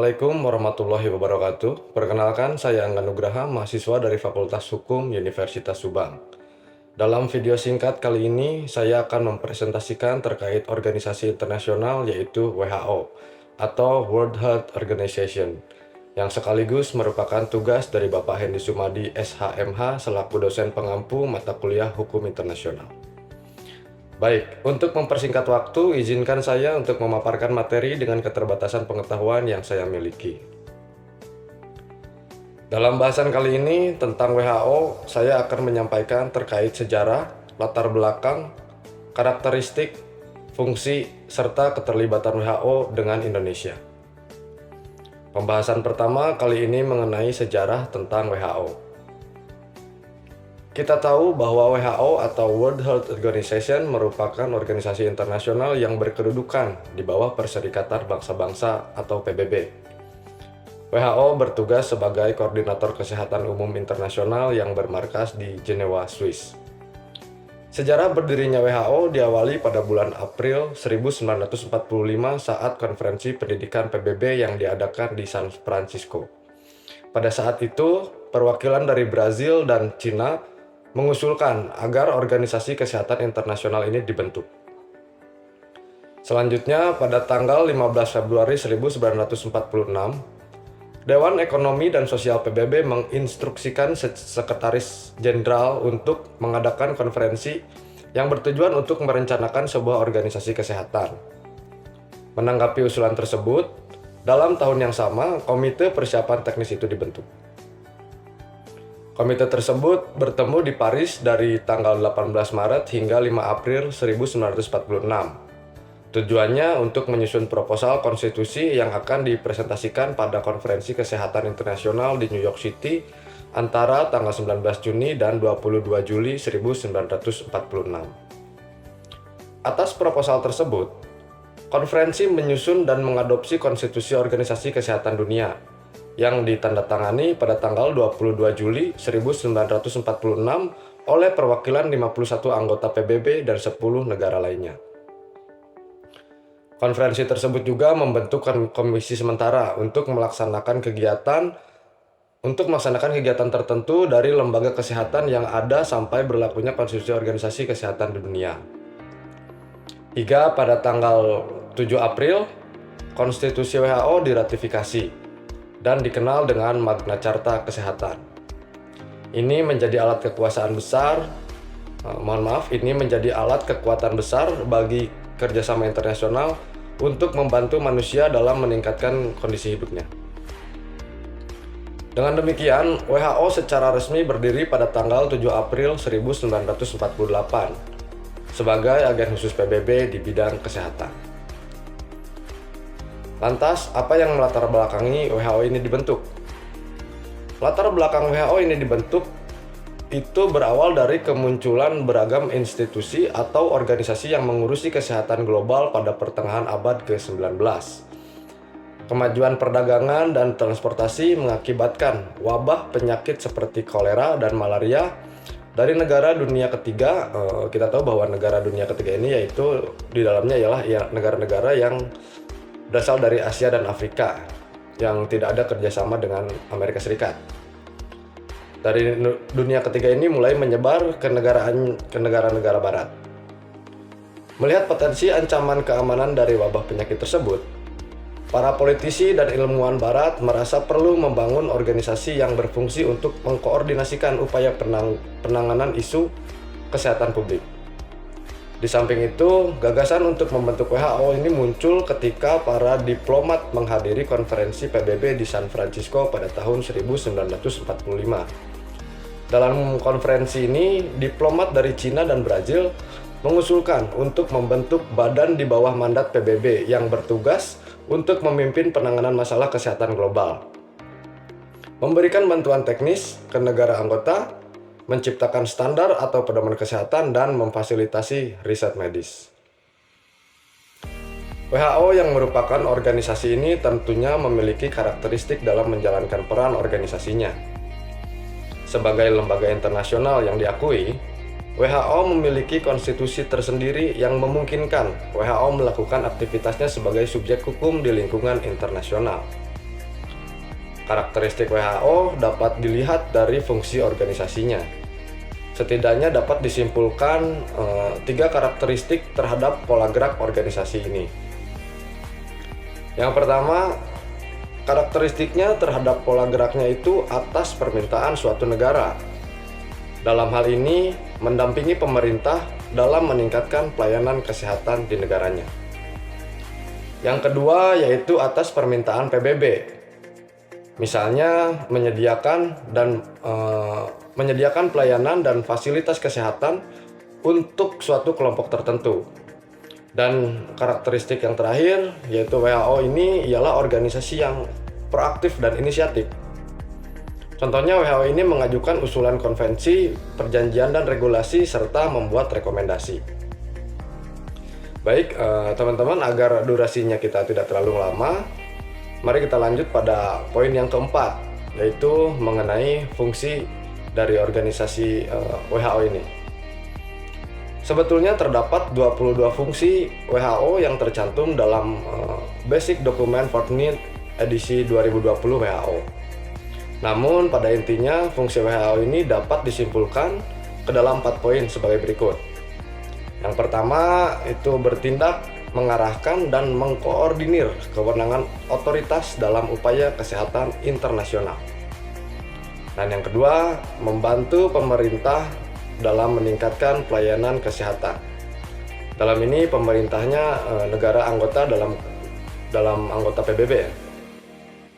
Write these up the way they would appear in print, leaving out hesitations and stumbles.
Assalamualaikum warahmatullahi wabarakatuh. Perkenalkan, saya Angga Nugraha, mahasiswa dari Fakultas Hukum Universitas Subang. Dalam video singkat kali ini, saya akan mempresentasikan terkait organisasi internasional yaitu WHO atau World Health Organization, yang sekaligus merupakan tugas dari Bapak Hendy Sumadi SHMH selaku dosen pengampu mata kuliah Hukum Internasional. Baik, untuk mempersingkat waktu, izinkan saya untuk memaparkan materi dengan keterbatasan pengetahuan yang saya miliki. Dalam bahasan kali ini tentang WHO, saya akan menyampaikan terkait sejarah, latar belakang, karakteristik, fungsi, serta keterlibatan WHO dengan Indonesia. Pembahasan pertama kali ini mengenai sejarah tentang WHO. Kita tahu bahwa WHO atau World Health Organization merupakan organisasi internasional yang berkedudukan di bawah Perserikatan Bangsa-Bangsa atau PBB. WHO bertugas sebagai Koordinator Kesehatan Umum Internasional yang bermarkas di Jenewa, Swiss. Sejarah berdirinya WHO diawali pada bulan April 1945 saat konferensi pendidikan PBB yang diadakan di San Francisco. Pada saat itu, perwakilan dari Brazil dan Cina mengusulkan agar organisasi kesehatan internasional ini dibentuk. Selanjutnya, pada tanggal 15 Februari 1946, Dewan Ekonomi dan Sosial PBB menginstruksikan Sekretaris Jenderal untuk mengadakan konferensi yang bertujuan untuk merencanakan sebuah organisasi kesehatan. Menanggapi usulan tersebut, dalam tahun yang sama, Komite Persiapan Teknis itu dibentuk. Komite tersebut bertemu di Paris dari tanggal 18 Maret hingga 5 April 1946. Tujuannya untuk menyusun proposal konstitusi yang akan dipresentasikan pada Konferensi Kesehatan Internasional di New York City antara tanggal 19 Juni dan 22 Juli 1946. Atas proposal tersebut, konferensi menyusun dan mengadopsi Konstitusi Organisasi Kesehatan Dunia yang ditandatangani pada tanggal 22 Juli 1946 oleh perwakilan 51 anggota PBB dan 10 negara lainnya. Konferensi tersebut juga membentuk komisi sementara untuk melaksanakan kegiatan tertentu dari lembaga kesehatan yang ada sampai berlakunya Konstitusi Organisasi Kesehatan Dunia. Hingga pada tanggal 7 April, Konstitusi WHO diratifikasi dan dikenal dengan Magna Carta Kesehatan. Ini menjadi alat kekuasaan besar, ini menjadi alat kekuatan besar bagi kerjasama internasional untuk membantu manusia dalam meningkatkan kondisi hidupnya. Dengan demikian, WHO secara resmi berdiri pada tanggal 7 April 1948 sebagai agen khusus PBB di bidang kesehatan. Lantas, apa yang melatar belakangi WHO ini dibentuk? Latar belakang WHO ini dibentuk itu berawal dari kemunculan beragam institusi atau organisasi yang mengurusi kesehatan global pada pertengahan abad ke-19. Kemajuan perdagangan dan transportasi mengakibatkan wabah penyakit seperti kolera dan malaria dari negara dunia ketiga. Kita tahu bahwa negara dunia ketiga ini yaitu di dalamnya ialah negara-negara yang berasal dari Asia dan Afrika yang tidak ada kerjasama dengan Amerika Serikat. Dari dunia ketiga ini mulai menyebar ke negara-negara barat. Melihat potensi ancaman keamanan dari wabah penyakit tersebut, para politisi dan ilmuwan barat merasa perlu membangun organisasi yang berfungsi untuk mengkoordinasikan upaya penanganan isu kesehatan publik. Di samping itu, gagasan untuk membentuk WHO ini muncul ketika para diplomat menghadiri konferensi PBB di San Francisco pada tahun 1945. Dalam konferensi ini, diplomat dari Cina dan Brazil mengusulkan untuk membentuk badan di bawah mandat PBB yang bertugas untuk memimpin penanganan masalah kesehatan global, memberikan bantuan teknis ke negara anggota, menciptakan standar atau pedoman kesehatan, dan memfasilitasi riset medis. WHO yang merupakan organisasi ini tentunya memiliki karakteristik dalam menjalankan peran organisasinya. Sebagai lembaga internasional yang diakui, WHO memiliki konstitusi tersendiri yang memungkinkan WHO melakukan aktivitasnya sebagai subjek hukum di lingkungan internasional. Karakteristik WHO dapat dilihat dari fungsi organisasinya. Setidaknya dapat disimpulkan 3 karakteristik terhadap pola gerak organisasi ini. Yang pertama, karakteristiknya terhadap pola geraknya itu atas permintaan suatu negara. Dalam hal ini, mendampingi pemerintah dalam meningkatkan pelayanan kesehatan di negaranya. Yang kedua, yaitu atas permintaan PBB. Misalnya menyediakan pelayanan dan fasilitas kesehatan untuk suatu kelompok tertentu. Dan karakteristik yang terakhir yaitu WHO ini ialah organisasi yang proaktif dan inisiatif. Contohnya WHO ini mengajukan usulan konvensi, perjanjian dan regulasi serta membuat rekomendasi. Baik, teman-teman, agar durasinya kita tidak terlalu lama, mari kita lanjut pada poin yang keempat, yaitu mengenai fungsi dari organisasi WHO ini. Sebetulnya terdapat 22 fungsi WHO yang tercantum dalam Basic Document for Need edisi 2020 WHO. Namun pada intinya fungsi WHO ini dapat disimpulkan ke dalam 4 poin sebagai berikut. Yang pertama itu bertindak, mengarahkan dan mengkoordinir kewenangan otoritas dalam upaya kesehatan internasional. Dan yang kedua, membantu pemerintah dalam meningkatkan pelayanan kesehatan. Dalam ini pemerintahnya negara anggota dalam anggota PBB.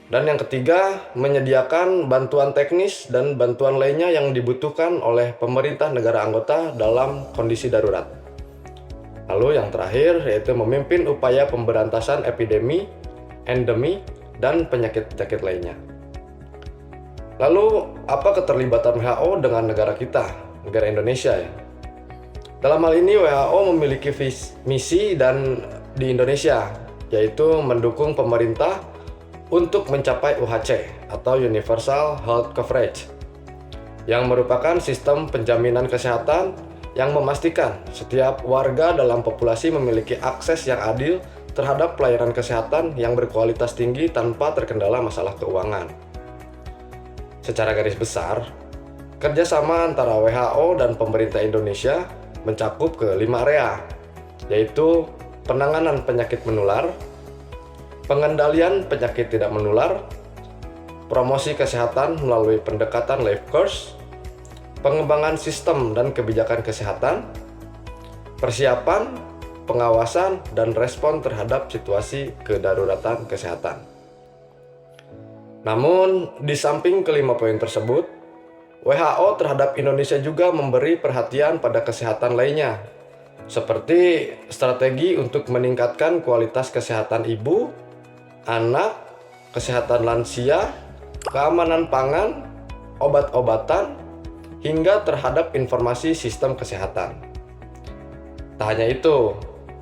Dan yang ketiga, menyediakan bantuan teknis dan bantuan lainnya yang dibutuhkan oleh pemerintah negara anggota dalam kondisi darurat. Lalu yang terakhir yaitu memimpin upaya pemberantasan epidemi, endemi, dan penyakit-penyakit lainnya. Lalu apa keterlibatan WHO dengan negara kita, negara Indonesia ya? Dalam hal ini WHO memiliki misi di Indonesia, yaitu mendukung pemerintah untuk mencapai UHC atau Universal Health Coverage, yang merupakan sistem penjaminan kesehatan yang memastikan setiap warga dalam populasi memiliki akses yang adil terhadap pelayanan kesehatan yang berkualitas tinggi tanpa terkendala masalah keuangan. Secara garis besar, kerjasama antara WHO dan pemerintah Indonesia mencakup ke 5 area, yaitu penanganan penyakit menular, pengendalian penyakit tidak menular, promosi kesehatan melalui pendekatan life course, pengembangan sistem dan kebijakan kesehatan, persiapan, pengawasan, dan respon terhadap situasi kedaruratan kesehatan. Namun, di samping kelima poin tersebut, WHO terhadap Indonesia juga memberi perhatian pada kesehatan lainnya, seperti strategi untuk meningkatkan kualitas kesehatan ibu, anak, kesehatan lansia, keamanan pangan, obat-obatan, hingga terhadap informasi sistem kesehatan. Tak hanya itu,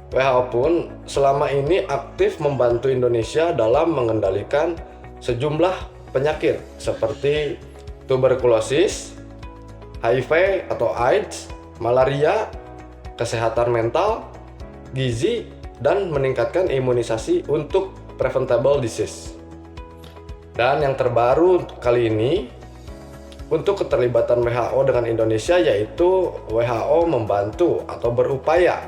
WHO pun selama ini aktif membantu Indonesia dalam mengendalikan sejumlah penyakit seperti tuberkulosis, HIV atau AIDS, malaria, kesehatan mental, gizi, dan meningkatkan imunisasi untuk preventable disease. Dan yang terbaru kali ini, untuk keterlibatan WHO dengan Indonesia yaitu WHO membantu atau berupaya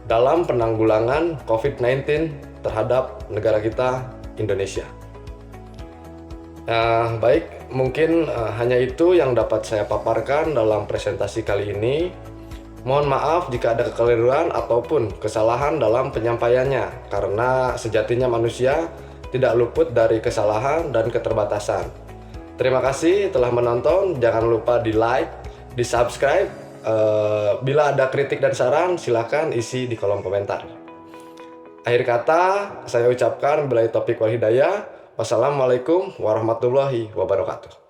dalam penanggulangan COVID-19 terhadap negara kita, Indonesia. Baik, mungkin hanya itu yang dapat saya paparkan dalam presentasi kali ini. Mohon maaf jika ada kekeliruan ataupun kesalahan dalam penyampaiannya, karena sejatinya manusia tidak luput dari kesalahan dan keterbatasan. Terima kasih telah menonton, jangan lupa di like, di subscribe. Bila ada kritik dan saran, silakan isi di kolom komentar. Akhir kata, saya ucapkan billahi taufiq wal hidayah. Wassalamualaikum warahmatullahi wabarakatuh.